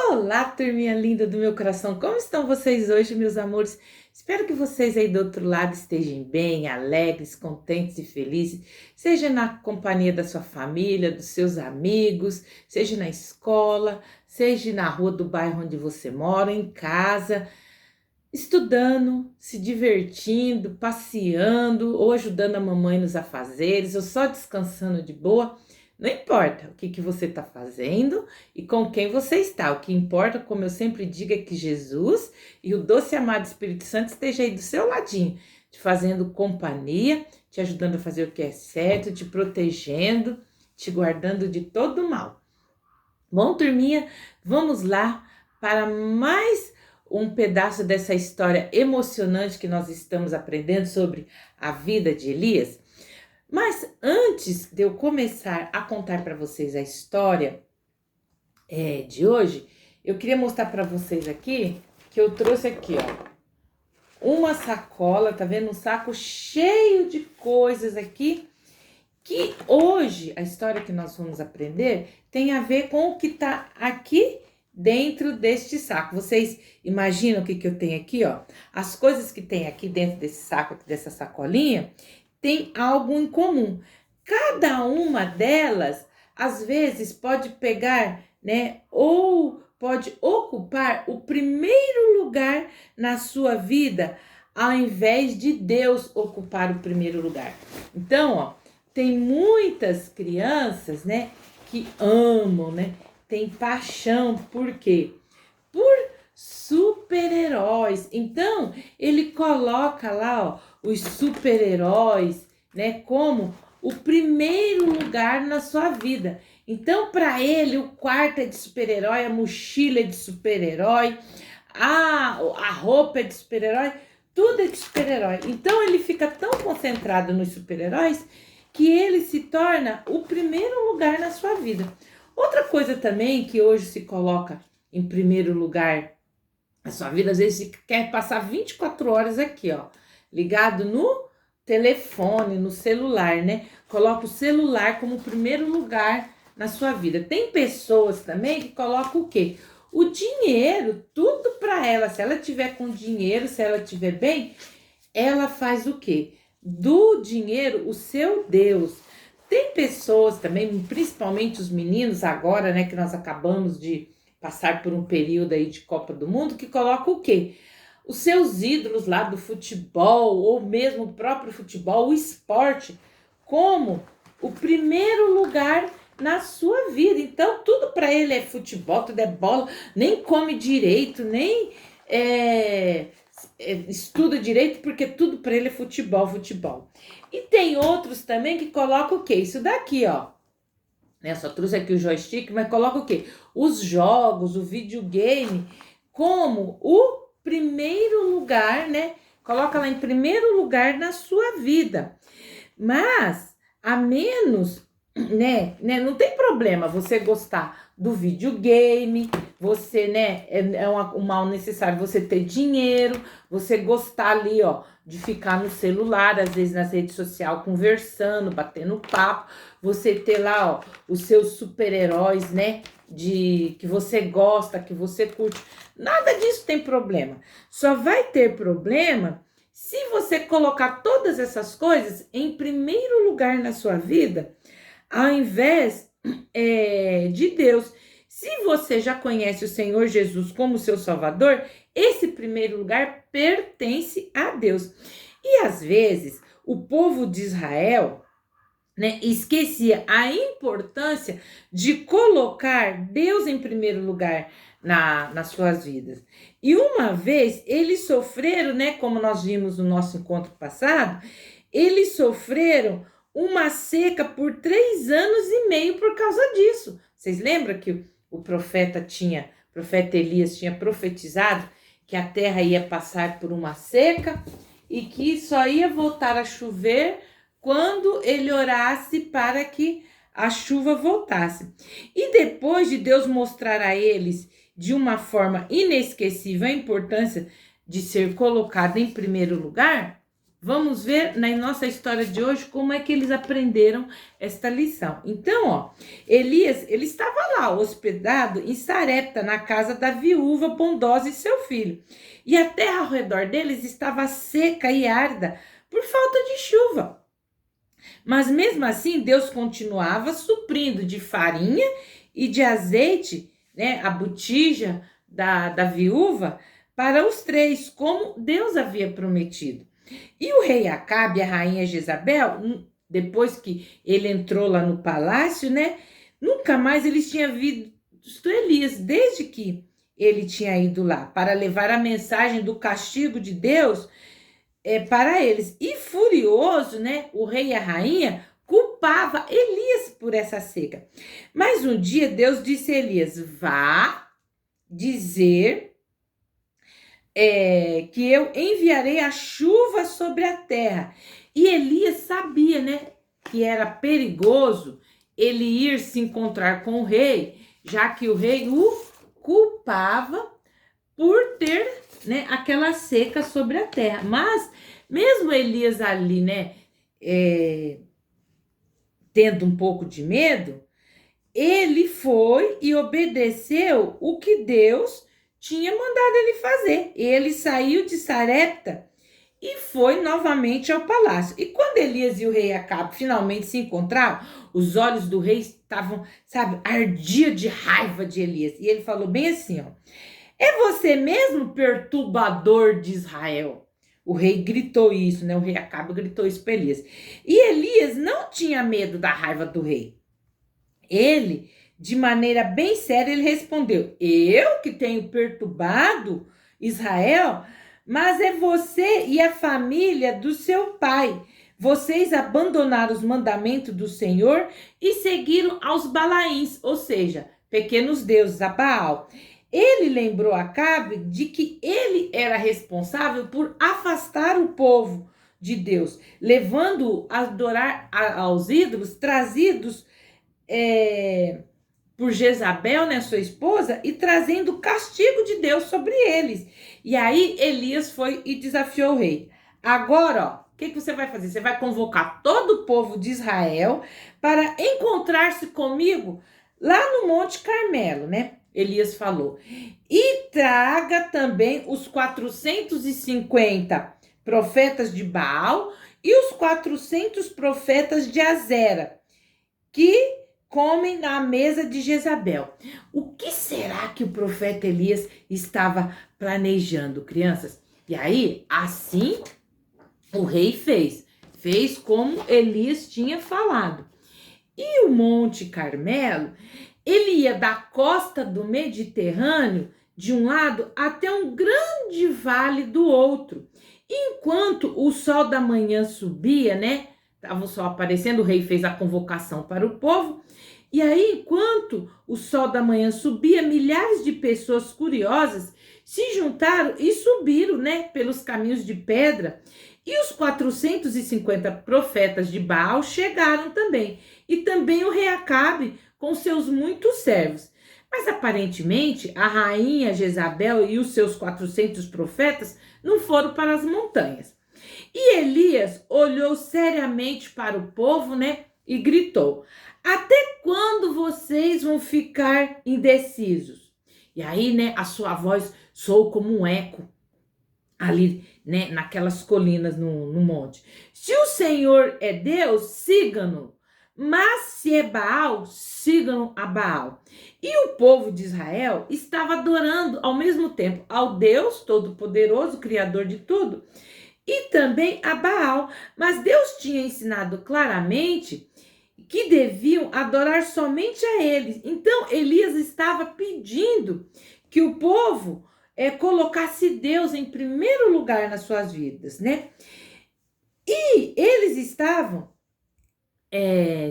Olá, turminha linda do meu coração, como estão vocês hoje, meus amores? Espero que vocês aí do outro lado estejam bem, alegres, contentes e felizes, seja na companhia da sua família, dos seus amigos, seja na escola, seja na rua do bairro onde você mora, em casa, estudando, se divertindo, passeando, ou ajudando a mamãe nos afazeres, ou só descansando de boa. Não importa o que você está fazendo e com quem você está. O que importa, como eu sempre digo, é que Jesus e o doce e amado Espírito Santo estejam aí do seu ladinho, te fazendo companhia, te ajudando a fazer o que é certo, te protegendo, te guardando de todo o mal. Bom, turminha, vamos lá para mais um pedaço dessa história emocionante que nós estamos aprendendo sobre a vida de Elias. Mas antes de eu começar a contar para vocês a história de hoje, eu queria mostrar para vocês aqui que eu trouxe aqui, ó, uma sacola, tá vendo? Um saco cheio de coisas aqui, que hoje a história que nós vamos aprender tem a ver com o que tá aqui dentro deste saco. Vocês imaginam o que eu tenho aqui, ó? As coisas que tem aqui dentro desse saco, aqui dessa sacolinha, tem algo em comum. Cada uma delas, às vezes, pode pegar, né, ou pode ocupar o primeiro lugar na sua vida, ao invés de Deus ocupar o primeiro lugar. Então, ó, tem muitas crianças, né, que amam, né, tem paixão, por quê? Por super-heróis. Então, ele coloca lá, ó, os super-heróis, né, como o primeiro lugar na sua vida. Então, para ele, o quarto é de super-herói, a mochila é de super-herói, a roupa é de super-herói, tudo é de super-herói. Então, ele fica tão concentrado nos super-heróis que ele se torna o primeiro lugar na sua vida. Outra coisa também que hoje se coloca em primeiro lugar na sua vida, às vezes você quer passar 24 horas aqui, ó, ligado no telefone, no celular, né? Coloca o celular como primeiro lugar na sua vida. Tem pessoas também que colocam o quê? O dinheiro, tudo para ela. Se ela tiver com dinheiro, se ela tiver bem, ela faz o quê? Do dinheiro o seu Deus. Tem pessoas também, principalmente os meninos agora, né, que nós acabamos de passar por um período aí de Copa do Mundo, que colocam o quê? Os seus ídolos lá do futebol, ou mesmo o próprio futebol, o esporte, como o primeiro lugar na sua vida. Então, tudo para ele é futebol, tudo é bola, nem come direito, nem estuda direito, porque tudo para ele é futebol, futebol. E tem outros também que colocam o quê? Isso daqui, ó. Né? Só trouxe aqui o joystick, mas coloca o quê? Os jogos, o videogame, como o primeiro lugar, né? Coloca lá em primeiro lugar na sua vida. Mas, a menos, né? Não tem problema você gostar do videogame, você, né? É um mal necessário você ter dinheiro, você gostar ali, ó, de ficar no celular, às vezes nas redes sociais, conversando, batendo papo, você ter lá, ó, os seus super-heróis, né? Que você gosta, que você curte. Nada disso tem problema. Só vai ter problema se você colocar todas essas coisas em primeiro lugar na sua vida, ao invés de Deus. Se você já conhece o Senhor Jesus como seu Salvador, esse primeiro lugar pertence a Deus. E às vezes o povo de Israel, né, esquecia a importância de colocar Deus em primeiro lugar nas suas vidas. E uma vez eles sofreram, né, como nós vimos no nosso encontro passado, eles sofreram uma seca por 3 anos e meio por causa disso. Vocês lembram que o profeta Elias tinha profetizado que a terra ia passar por uma seca e que só ia voltar a chover quando ele orasse para que a chuva voltasse. E depois de Deus mostrar a eles de uma forma inesquecível a importância de ser colocado em primeiro lugar, vamos ver na nossa história de hoje como é que eles aprenderam esta lição. Então, ó, Elias, ele estava lá, hospedado em Sarepta, na casa da viúva bondosa e seu filho. E a terra ao redor deles estava seca e árida por falta de chuva. Mas mesmo assim, Deus continuava suprindo de farinha e de azeite, né, a botija da viúva para os três, como Deus havia prometido. E o rei Acabe e a rainha Jezabel, depois que ele entrou lá no palácio, né, nunca mais eles tinham visto Elias, desde que ele tinha ido lá para levar a mensagem do castigo de Deus para eles. E furioso, né, o rei e a rainha culpava Elias por essa seca. Mas um dia Deus disse a Elias: vá dizer que eu enviarei a chuva sobre a terra. E Elias sabia, né, que era perigoso ele ir se encontrar com o rei, já que o rei o culpava por ter, né, aquela seca sobre a terra. Mas mesmo Elias ali, né, tendo um pouco de medo, ele foi e obedeceu o que Deus tinha mandado ele fazer. Ele saiu de Sarepta e foi novamente ao palácio. E quando Elias e o rei Acabe finalmente se encontraram, os olhos do rei estavam, sabe, ardia de raiva de Elias. E ele falou bem assim, ó: é você mesmo, perturbador de Israel? O rei gritou isso, né? O rei Acabe gritou isso para Elias. E Elias não tinha medo da raiva do rei. Ele, de maneira bem séria, ele respondeu: eu que tenho perturbado Israel? Mas é você e a família do seu pai. Vocês abandonaram os mandamentos do Senhor e seguiram aos Balaíns, ou seja, pequenos deuses, a Baal. Ele lembrou a Acabe de que ele era responsável por afastar o povo de Deus, levando-o a adorar aos ídolos trazidos por Jezabel, né, sua esposa, e trazendo o castigo de Deus sobre eles. E aí Elias foi e desafiou o rei. Agora, ó, o que você vai fazer? Você vai convocar todo o povo de Israel para encontrar-se comigo lá no Monte Carmelo, né? Elias falou. E traga também os 450 profetas de Baal e os 400 profetas de Azera, que comem na mesa de Jezabel. O que será que o profeta Elias estava planejando, crianças? E aí, assim, o rei fez como Elias tinha falado. E o Monte Carmelo, ele ia da costa do Mediterrâneo de um lado até um grande vale do outro. Enquanto o sol da manhã subia, né? Estava o sol aparecendo, o rei fez a convocação para o povo. E aí, enquanto o sol da manhã subia, milhares de pessoas curiosas se juntaram e subiram, né, pelos caminhos de pedra. E os 450 profetas de Baal chegaram também. E também o rei Acabe com seus muitos servos. Mas aparentemente a rainha Jezabel e os seus 400 profetas não foram para as montanhas. E Elias olhou seriamente para o povo, né, e gritou: até quando vocês vão ficar indecisos? E aí, né, a sua voz soou como um eco ali, né, naquelas colinas no monte. Se o Senhor é Deus, sigam-no. Mas se é Baal, sigam a Baal. E o povo de Israel estava adorando ao mesmo tempo ao Deus Todo-Poderoso, Criador de tudo, e também a Baal. Mas Deus tinha ensinado claramente que deviam adorar somente a eles. Então Elias estava pedindo que o povo colocasse Deus em primeiro lugar nas suas vidas, né? E eles estavam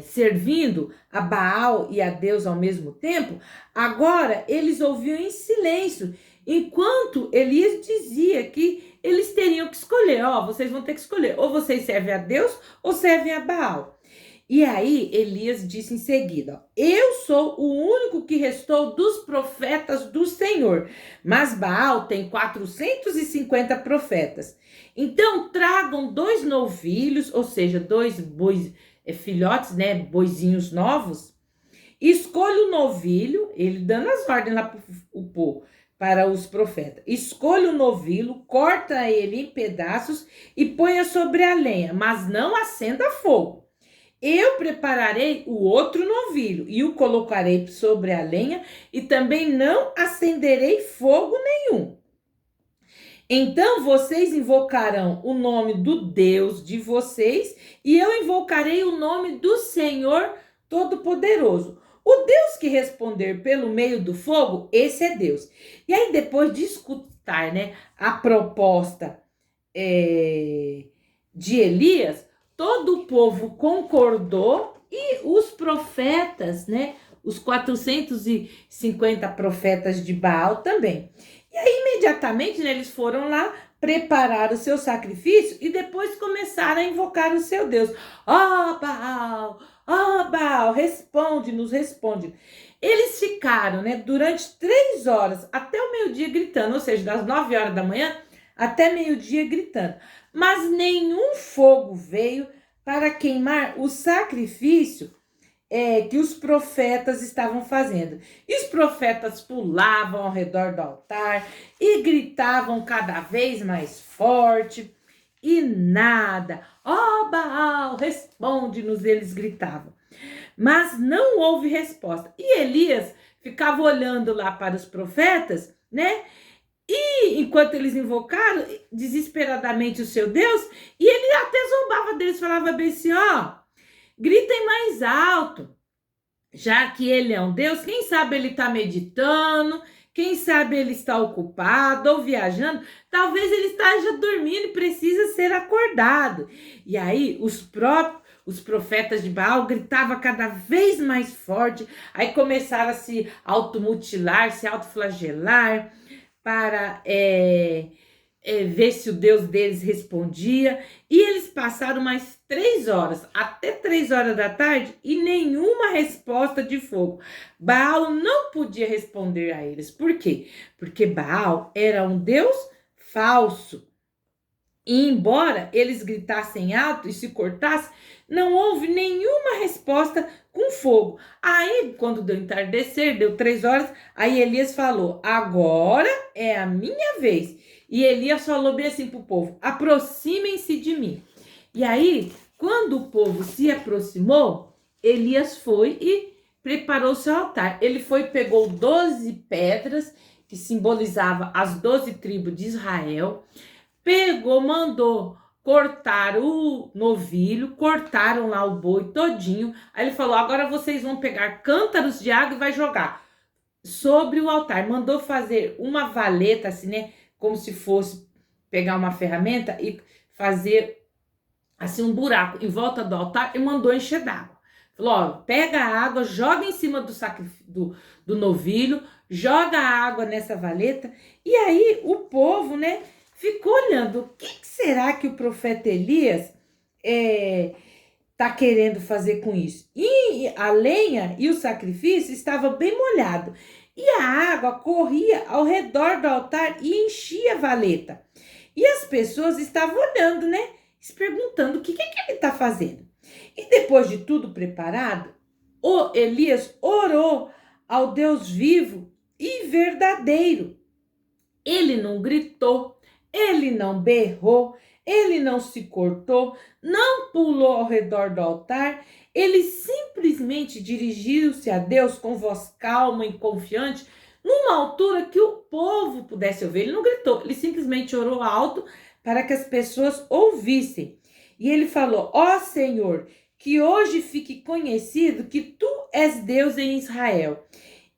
servindo a Baal e a Deus ao mesmo tempo. Agora eles ouviam em silêncio, enquanto Elias dizia que eles teriam que escolher. Vocês vão ter que escolher, ou vocês servem a Deus ou servem a Baal. E aí Elias disse em seguida: ó, eu sou o único que restou dos profetas do Senhor, mas Baal tem 450 profetas. Então tragam 2 novilhos, ou seja, 2 bois, filhotes, né, boizinhos novos. Escolha o novilho, ele dando as ordens lá para os profetas. Escolha o novilho, corta ele em pedaços e ponha sobre a lenha, mas não acenda fogo. Eu prepararei o outro novilho e o colocarei sobre a lenha e também não acenderei fogo nenhum. Então vocês invocarão o nome do Deus de vocês e eu invocarei o nome do Senhor Todo-Poderoso. O Deus que responder pelo meio do fogo, esse é Deus. E aí depois de escutar, né, a proposta de Elias, todo o povo concordou e os profetas, né, os 450 profetas de Baal também. E aí, imediatamente, né, eles foram lá preparar o seu sacrifício e depois começaram a invocar o seu Deus. Ó Baal, ó Baal, responde-nos, responde. Eles ficaram, né, durante 3 horas até o meio-dia gritando, ou seja, das 9 horas da manhã até meio-dia gritando. Mas nenhum fogo veio para queimar o sacrifício que os profetas estavam fazendo. E os profetas pulavam ao redor do altar e gritavam cada vez mais forte e nada. Ó Baal, responde-nos, eles gritavam. Mas não houve resposta. E Elias ficava olhando lá para os profetas, né? E enquanto eles invocaram desesperadamente o seu Deus, e ele até zombava deles, falava bem assim, ó, gritem mais alto, já que ele é um Deus, quem sabe ele está meditando, quem sabe ele está ocupado ou viajando, talvez ele esteja dormindo e precisa ser acordado. E aí os profetas de Baal gritavam cada vez mais forte, aí começaram a se automutilar, se autoflagelar, para ver se o Deus deles respondia. E eles passaram mais 3 horas, até 3 horas da tarde, e nenhuma resposta de fogo. Baal não podia responder a eles. Por quê? Porque Baal era um Deus falso. E embora eles gritassem alto e se cortassem, não houve nenhuma resposta com fogo. Aí, quando deu entardecer, deu 3 horas, aí Elias falou, agora é a minha vez. E Elias falou bem assim para o povo, aproximem-se de mim. E aí, quando o povo se aproximou, Elias foi e preparou seu altar. Ele foi e pegou 12 pedras, que simbolizava as 12 tribos de Israel, pegou, mandou cortar o novilho, cortaram lá o boi todinho. Aí ele falou, agora vocês vão pegar cântaros de água e vai jogar sobre o altar. Mandou fazer uma valeta, assim, né? Como se fosse pegar uma ferramenta e fazer, assim, um buraco em volta do altar e mandou encher d'água. Falou, ó, pega a água, joga em cima do novilho, joga a água nessa valeta. E aí o povo, né, ficou olhando, o que será que o profeta Elias tá querendo fazer com isso? E a lenha e o sacrifício estavam bem molhados. E a água corria ao redor do altar e enchia a valeta. E as pessoas estavam olhando, né? Se perguntando o que ele está fazendo. E depois de tudo preparado, o Elias orou ao Deus vivo e verdadeiro. Ele não gritou, ele não berrou, ele não se cortou, não pulou ao redor do altar, ele simplesmente dirigiu-se a Deus com voz calma e confiante, numa altura que o povo pudesse ouvir. Ele não gritou, ele simplesmente orou alto para que as pessoas ouvissem. E ele falou, ó Senhor, que hoje fique conhecido que tu és Deus em Israel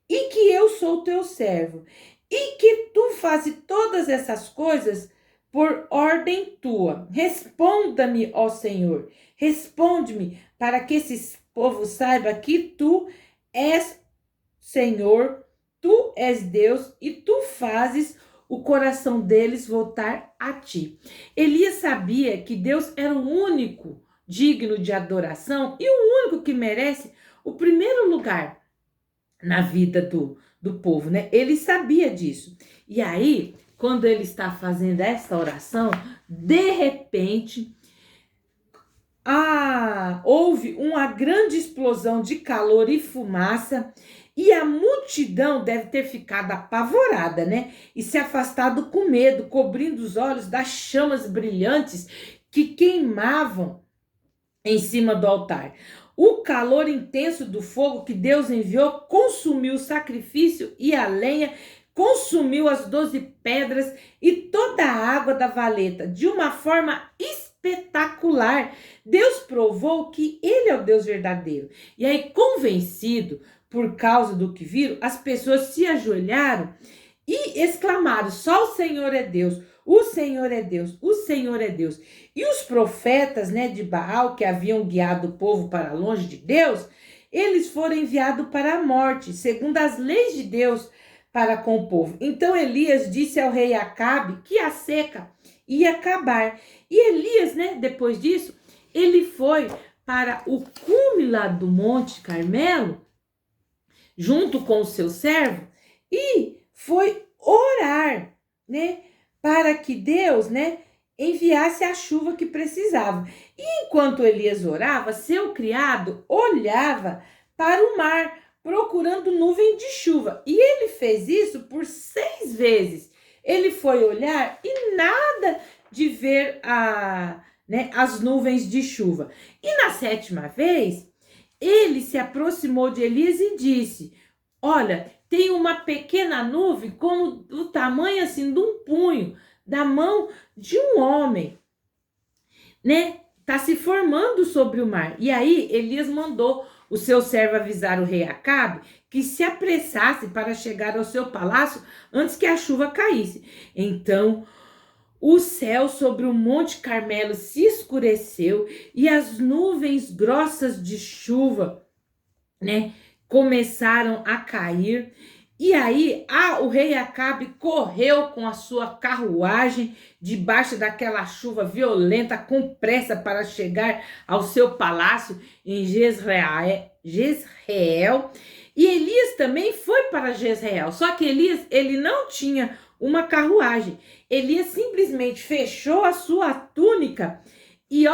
e que eu sou teu servo e que tu fazes todas essas coisas por ordem tua. Responda-me, ó Senhor, responde-me para que esse povo saiba que tu és Senhor, tu és Deus e tu fazes o coração deles voltar a ti. Elias sabia que Deus era o único digno de adoração e o único que merece o primeiro lugar na vida do povo, né? Ele sabia disso. E aí, quando ele está fazendo essa oração, de repente, houve uma grande explosão de calor e fumaça, e a multidão deve ter ficado apavorada, né? E se afastado com medo, cobrindo os olhos das chamas brilhantes que queimavam em cima do altar. O calor intenso do fogo que Deus enviou consumiu o sacrifício e a lenha, consumiu as 12 pedras e toda a água da valeta de uma forma espetacular. Deus provou que Ele é o Deus verdadeiro. E aí, convencido por causa do que viram, as pessoas se ajoelharam e exclamaram: só o Senhor é Deus, o Senhor é Deus, o Senhor é Deus. E os profetas, né, de Baal, que haviam guiado o povo para longe de Deus, eles foram enviados para a morte, segundo as leis de Deus para com o povo. Então Elias disse ao rei Acabe que a seca ia acabar. E Elias, né, depois disso, ele foi para o cume lá do Monte Carmelo, junto com o seu servo, e foi orar, né, para que Deus, né, enviasse a chuva que precisava. E enquanto Elias orava, seu criado olhava para o mar, procurando nuvem de chuva. E ele fez isso por 6 vezes. Ele foi olhar e nada de ver as nuvens de chuva. E na 7ª vez, ele se aproximou de Elias e disse: olha, tem uma pequena nuvem como do tamanho assim de um punho, da mão de um homem, né? Tá se formando sobre o mar. E aí Elias mandou o seu servo avisar o rei Acabe que se apressasse para chegar ao seu palácio antes que a chuva caísse. Então o céu sobre o Monte Carmelo se escureceu e as nuvens grossas de chuva, né, começaram a cair. E aí o rei Acabe correu com a sua carruagem debaixo daquela chuva violenta com pressa para chegar ao seu palácio em Jezreel. E Elias também foi para Jezreel. Só que Elias, ele não tinha uma carruagem. Elias simplesmente fechou a sua túnica e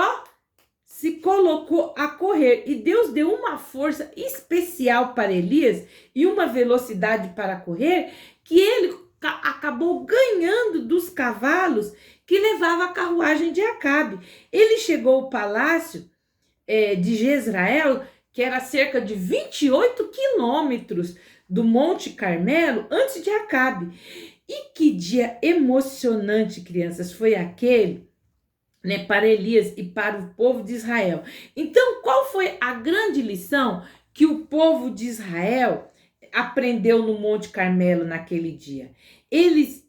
se colocou a correr. E Deus deu uma força especial para Elias e uma velocidade para correr que ele acabou ganhando dos cavalos que levavam a carruagem de Acabe. Ele chegou ao palácio de Jezreel, que era cerca de 28 quilômetros do Monte Carmelo, antes de Acabe. E que dia emocionante, crianças, foi aquele, né, para Elias e para o povo de Israel. Então, qual foi a grande lição que o povo de Israel aprendeu no Monte Carmelo naquele dia? Eles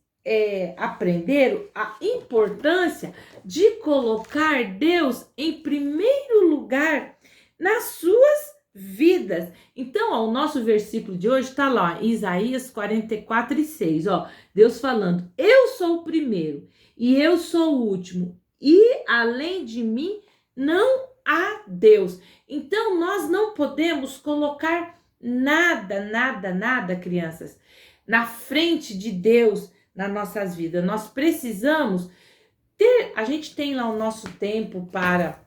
aprenderam a importância de colocar Deus em primeiro lugar nas suas vidas. Então, o nosso versículo de hoje está lá, Isaías 44:6, Deus falando: eu sou o primeiro e eu sou o último, e além de mim não há Deus. Então nós não podemos colocar nada, crianças, na frente de Deus nas nossas vidas. Nós precisamos a gente tem lá o nosso tempo para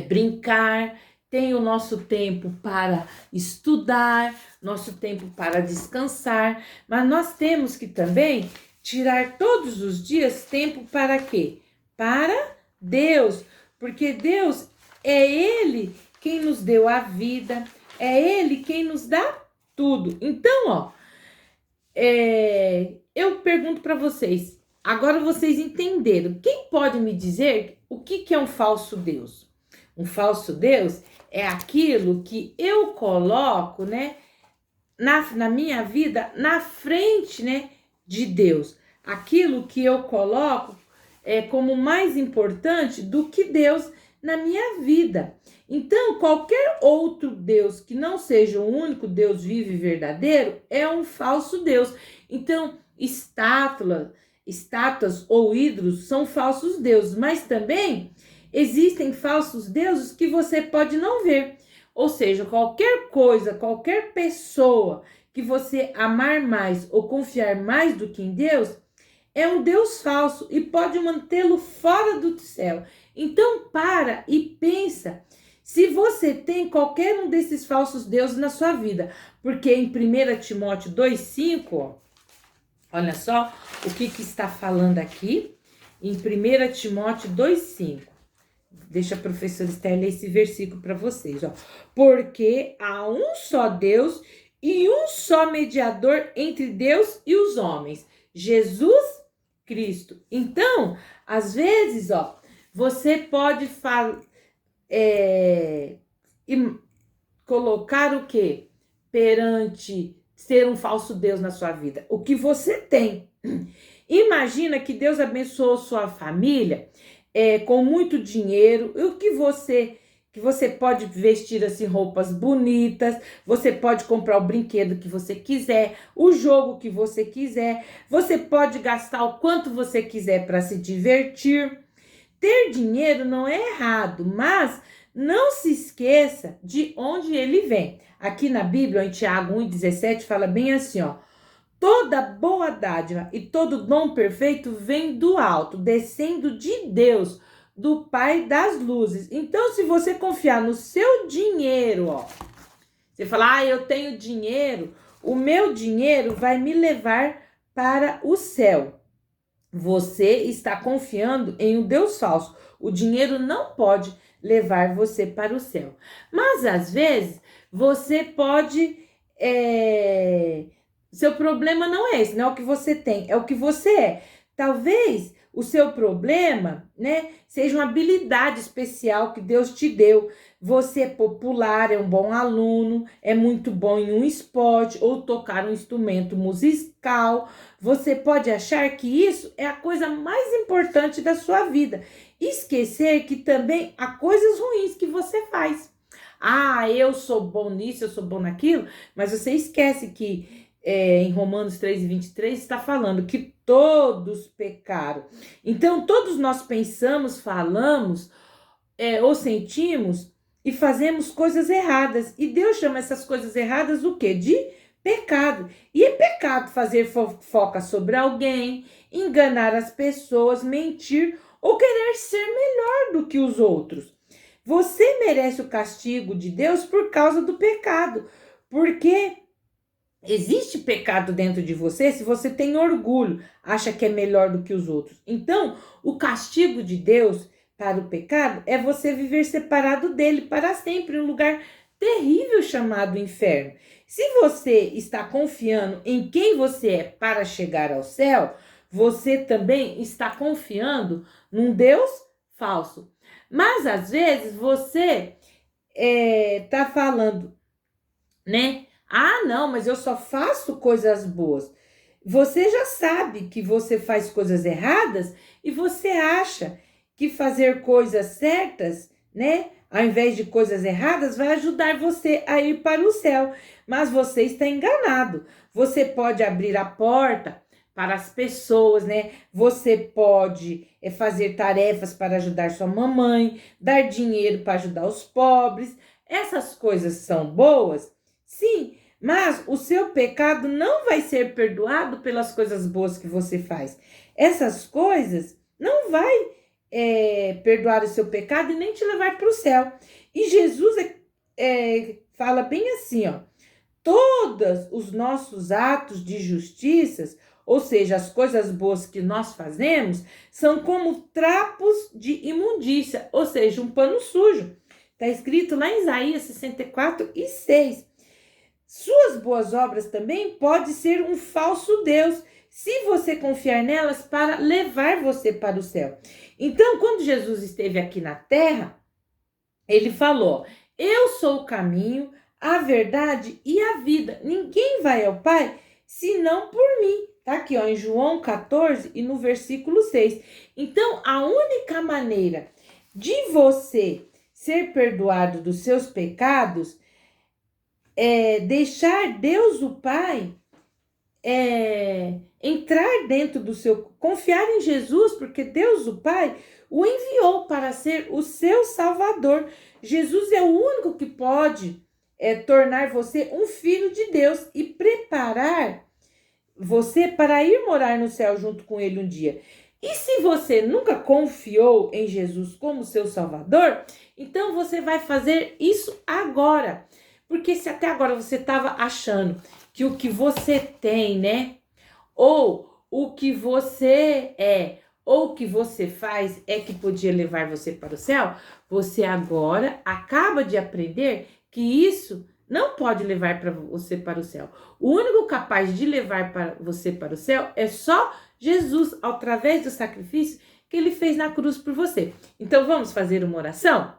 brincar, tem o nosso tempo para estudar, nosso tempo para descansar, mas nós temos que também tirar todos os dias tempo para quê? Para Deus, porque Deus é Ele quem nos deu a vida, é Ele quem nos dá tudo. Então, eu pergunto para vocês, agora vocês entenderam, quem pode me dizer o que é um falso Deus? Um falso Deus é aquilo que eu coloco, né, na minha vida, na frente, né, de Deus. Aquilo que eu coloco como mais importante do que Deus na minha vida. Então, qualquer outro Deus que não seja o único Deus vivo e verdadeiro é um falso Deus. Então, estátuas ou ídolos são falsos deuses, mas também existem falsos deuses que você pode não ver. Ou seja, qualquer coisa, qualquer pessoa que você amar mais ou confiar mais do que em Deus, é um Deus falso e pode mantê-lo fora do céu. Então para e pensa se você tem qualquer um desses falsos deuses na sua vida. Porque em 1 Timóteo 2,5, olha só o que está falando aqui. Em 1 Timóteo 2,5. Deixa a professora Esther ler esse versículo para vocês. Ó. Porque há um só Deus e um só mediador entre Deus e os homens. Jesus Cristo. Então, às vezes, ó, você pode colocar o quê? Perante ser um falso Deus na sua vida. O que você tem. Imagina que Deus abençoou sua família com muito dinheiro. E o que você pode vestir assim roupas bonitas, você pode comprar o brinquedo que você quiser, o jogo que você quiser, você pode gastar o quanto você quiser para se divertir. Ter dinheiro não é errado, mas não se esqueça de onde ele vem. Aqui na Bíblia, em Tiago 1,17, fala bem assim, ó. Toda boa dádiva e todo dom perfeito vem do alto, descendo de Deus, do Pai das luzes. Então, se você confiar no seu dinheiro, ó, você falar, eu tenho dinheiro, o meu dinheiro vai me levar para o céu. Você está confiando em um Deus falso. O dinheiro não pode levar você para o céu. Mas, às vezes, você pode... Seu problema não é esse, não é o que você tem, é o que você é. Talvez o seu problema, né, seja uma habilidade especial que Deus te deu. Você é popular, é um bom aluno, é muito bom em um esporte ou tocar um instrumento musical. Você pode achar que isso é a coisa mais importante da sua vida. Esquecer que também há coisas ruins que você faz. Ah, eu sou bom nisso, eu sou bom naquilo, mas você esquece que em Romanos 3,23 está falando que todos pecaram. Então, todos nós pensamos, falamos, ou sentimos e fazemos coisas erradas. E Deus chama essas coisas erradas o quê? De pecado. E é pecado fazer fofoca sobre alguém, enganar as pessoas, mentir ou querer ser melhor do que os outros. Você merece o castigo de Deus por causa do pecado, porque existe pecado dentro de você se você tem orgulho, acha que é melhor do que os outros. Então, o castigo de Deus para o pecado é você viver separado dele para sempre, em um lugar terrível chamado inferno. Se você está confiando em quem você é para chegar ao céu, você também está confiando num Deus falso. Mas, às vezes, você está falando, né? Ah, não, mas eu só faço coisas boas. Você já sabe que você faz coisas erradas e você acha que fazer coisas certas, né, ao invés de coisas erradas, vai ajudar você a ir para o céu. Mas você está enganado. Você pode abrir a porta para as pessoas, né? Você pode fazer tarefas para ajudar sua mamãe, dar dinheiro para ajudar os pobres. Essas coisas são boas? Sim, mas o seu pecado não vai ser perdoado pelas coisas boas que você faz. Essas coisas não vai perdoar o seu pecado e nem te levar para o céu. E Jesus fala bem assim, ó. Todos os nossos atos de justiça, ou seja, as coisas boas que nós fazemos, são como trapos de imundícia, ou seja, um pano sujo. Está escrito lá em Isaías 64:6. Suas boas obras também pode ser um falso Deus, se você confiar nelas para levar você para o céu. Então, quando Jesus esteve aqui na terra, ele falou: eu sou o caminho, a verdade e a vida. Ninguém vai ao Pai senão por mim. Tá aqui, ó, em João 14 e no versículo 6. Então, a única maneira de você ser perdoado dos seus pecados é deixar Deus o Pai entrar dentro do seu... Confiar em Jesus, porque Deus, o Pai, o enviou para ser o seu Salvador. Jesus é o único que pode tornar você um filho de Deus e preparar você para ir morar no céu junto com ele um dia. E se você nunca confiou em Jesus como seu Salvador, então você vai fazer isso agora. Porque se até agora você estava achando que o que você tem, né? Ou o que você é, ou o que você faz é que podia levar você para o céu, você agora acaba de aprender que isso não pode levar para você para o céu. O único capaz de levar para você para o céu é só Jesus, através do sacrifício que ele fez na cruz por você. Então vamos fazer uma oração?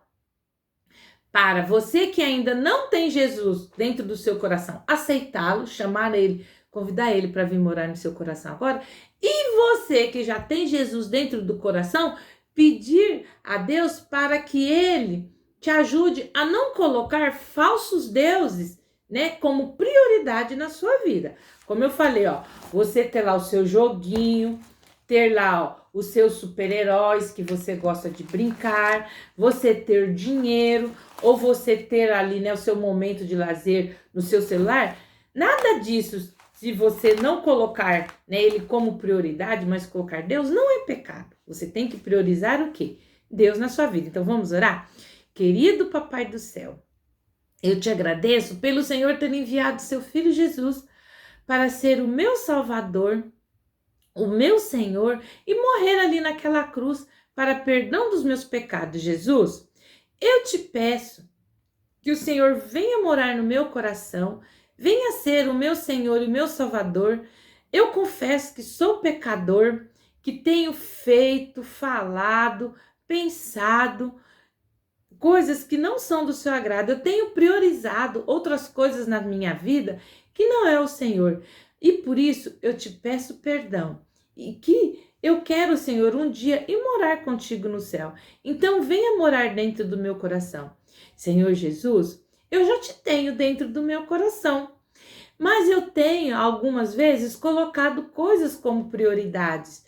Para você que ainda não tem Jesus dentro do seu coração, aceitá-lo, chamar ele, convidar ele para vir morar no seu coração agora. E você que já tem Jesus dentro do coração, pedir a Deus para que ele te ajude a não colocar falsos deuses, né, como prioridade na sua vida. Como eu falei, ó, você ter lá o seu joguinho, ter lá, ó, os seus super-heróis que você gosta de brincar, você ter dinheiro, ou você ter ali, né, o seu momento de lazer no seu celular. Nada disso, se você não colocar, né, ele como prioridade, mas colocar Deus, não é pecado. Você tem que priorizar o quê? Deus na sua vida. Então vamos orar? Querido Papai do céu, eu te agradeço pelo Senhor ter enviado seu Filho Jesus para ser o meu Salvador, o meu Senhor, e morrer ali naquela cruz para perdão dos meus pecados. Jesus, eu te peço que o Senhor venha morar no meu coração, venha ser o meu Senhor e meu Salvador. Eu confesso que sou pecador, que tenho feito, falado, pensado coisas que não são do seu agrado. Eu tenho priorizado outras coisas na minha vida que não é o Senhor. E por isso eu te peço perdão. E que eu quero, Senhor, um dia ir morar contigo no céu. Então venha morar dentro do meu coração. Senhor Jesus, eu já te tenho dentro do meu coração. Mas eu tenho, algumas vezes, colocado coisas como prioridades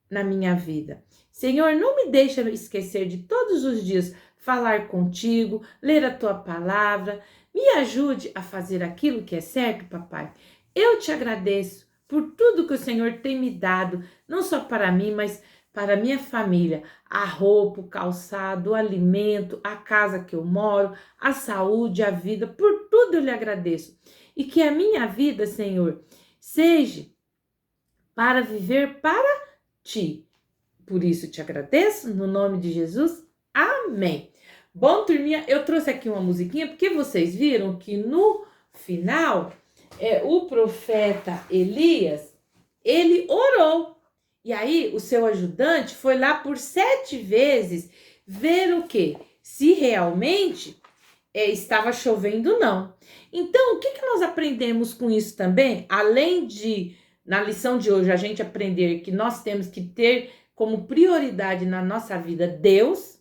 na minha vida. Senhor, não me deixa esquecer de todos os dias falar contigo, ler a tua palavra. Me ajude a fazer aquilo que é certo, papai. Eu te agradeço por tudo que o Senhor tem me dado, não só para mim, mas para a minha família. A roupa, o calçado, o alimento, a casa que eu moro, a saúde, a vida. Por tudo eu lhe agradeço. E que a minha vida, Senhor, seja para viver para ti. Por isso te agradeço, no nome de Jesus. Amém. Bom, turminha, eu trouxe aqui uma musiquinha, porque vocês viram que no final, o profeta Elias, ele orou. E aí, o seu ajudante foi lá por 7 vezes ver o quê? Se realmente estava chovendo ou não. Então, o que nós aprendemos com isso também? Além de, na lição de hoje, a gente aprender que nós temos que ter como prioridade na nossa vida Deus,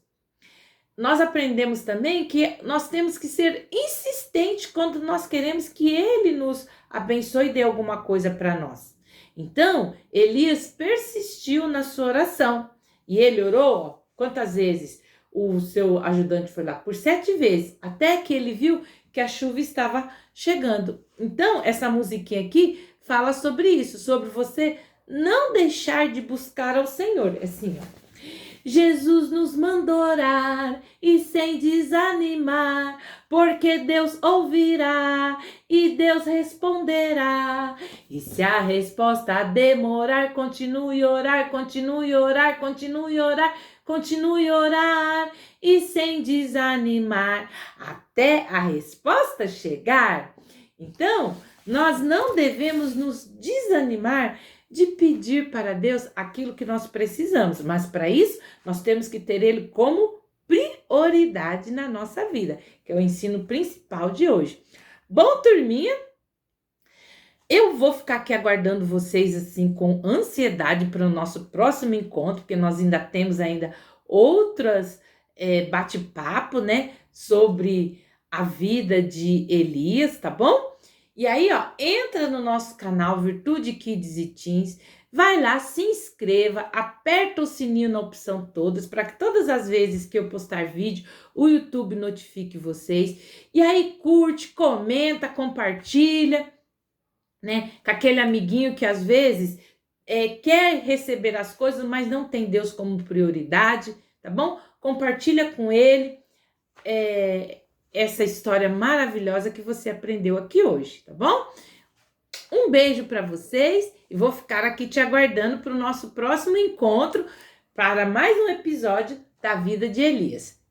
nós aprendemos também que nós temos que ser insistentes quando nós queremos que Ele nos abençoe e dê alguma coisa para nós. Então, Elias persistiu na sua oração e ele orou, quantas vezes? O seu ajudante foi lá por 7 vezes, até que ele viu que a chuva estava chegando. Então, essa musiquinha aqui fala sobre isso, sobre você não deixar de buscar ao Senhor. Assim, ó. Jesus nos mandou orar e sem desanimar, porque Deus ouvirá e Deus responderá. E se a resposta demorar, continue a orar, continue a orar, continue a orar, continue a orar e sem desanimar, até a resposta chegar. Então, nós não devemos nos desanimar de pedir para Deus aquilo que nós precisamos, mas para isso nós temos que ter Ele como prioridade na nossa vida, que é o ensino principal de hoje. Bom, turminha, eu vou ficar aqui aguardando vocês assim com ansiedade para o nosso próximo encontro, porque nós ainda temos outras bate-papo, né, sobre a vida de Elias, tá bom? E aí, ó, entra no nosso canal Virtude Kids e Teens, vai lá, se inscreva, aperta o sininho na opção todas, para que todas as vezes que eu postar vídeo, o YouTube notifique vocês. E aí curte, comenta, compartilha, né? Com aquele amiguinho que às vezes quer receber as coisas, mas não tem Deus como prioridade, tá bom? Compartilha com ele essa história maravilhosa que você aprendeu aqui hoje, tá bom? Um beijo para vocês e vou ficar aqui te aguardando para o nosso próximo encontro para mais um episódio da vida de Elias.